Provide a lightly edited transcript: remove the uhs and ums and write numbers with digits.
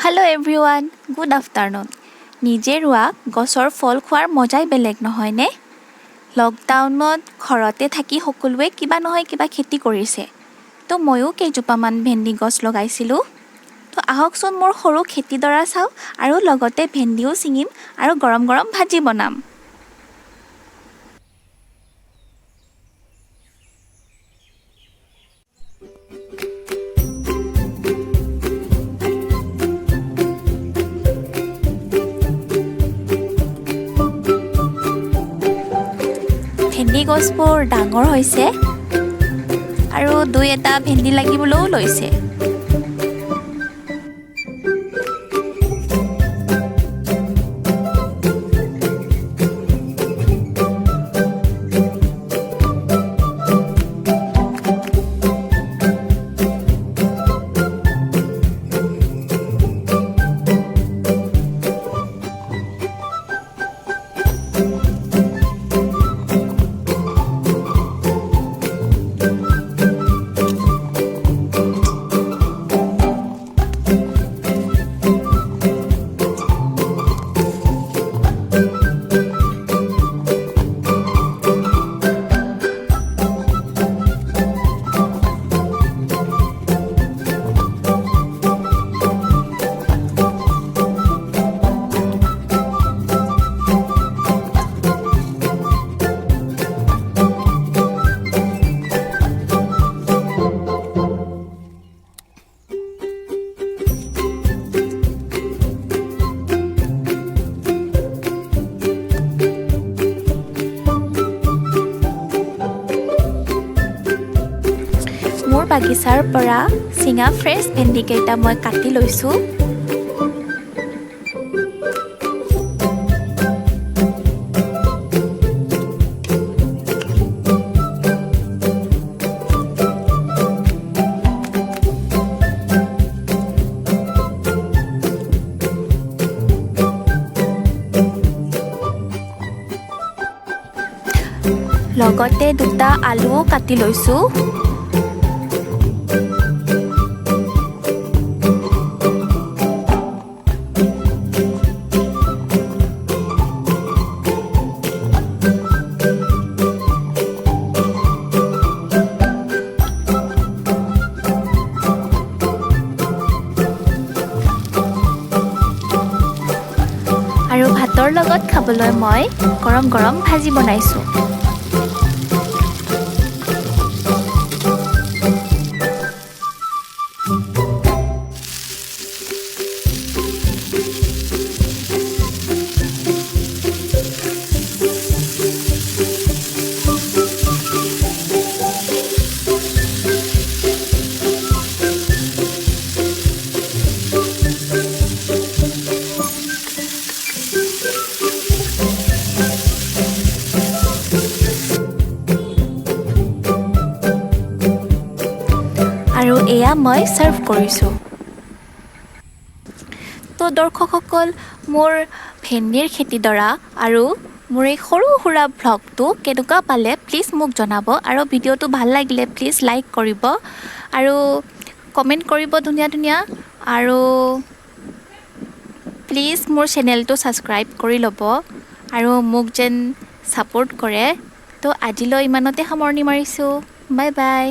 Hello everyone, good afternoon. নিজে ৰোৱা গছৰ ফল খোৱাৰ মজাই বেলেগ নহয়নে? লকডাউনত ঘৰতে থাকি সকলোৱে কিবা নহয় কিবা খেতি কৰিছে। তো ময়ো কেইজোপামান ভেন্দি গছ লগাইছিলোঁ। তো আহকচোন মোৰ সৰু খেতিডৰা চাওঁ আৰু লগতে ভেন্দিও ছিঙিম আৰু গৰম গৰম ভাজি বনাম। ভেন্দি গছবোৰ ডাঙৰ হৈছে আৰু দুই এটা ভেন্দি লাগিবলৈও লৈছে। মোৰ বাগিচাৰ পৰা চিঙা ফ্ৰেছ ভেন্দিকেইটা মই কাটি লৈছোঁ। লগতে দুটা আলুও কাটি লৈছোঁ। আৰু ভাতৰ লগত খাবলৈ মই গৰম গৰম ভাজি বনাইছোঁ। আৰু এয়া মই সাৰ্ভ কৰিছোঁ। তো দৰ্শকসকল, মোৰ ভেন্দিৰ খেতিডৰা আৰু মোৰ এই সৰু সুৰা ভ্লগটো কেনেকুৱা পালে প্লিজ মোক জনাব আৰু ভিডিঅ'টো ভাল লাগিলে প্লিজ লাইক কৰিব আৰু কমেণ্ট কৰিব ধুনীয়া ধুনীয়া আৰু প্লিজ মোৰ চেনেলটো ছাবস্ক্ৰাইব কৰি ল'ব আৰু মোক যেন ছাপোৰ্ট কৰে। তো আজিলৈ ইমানতে সামৰণি মাৰিছোঁ। Bye bye.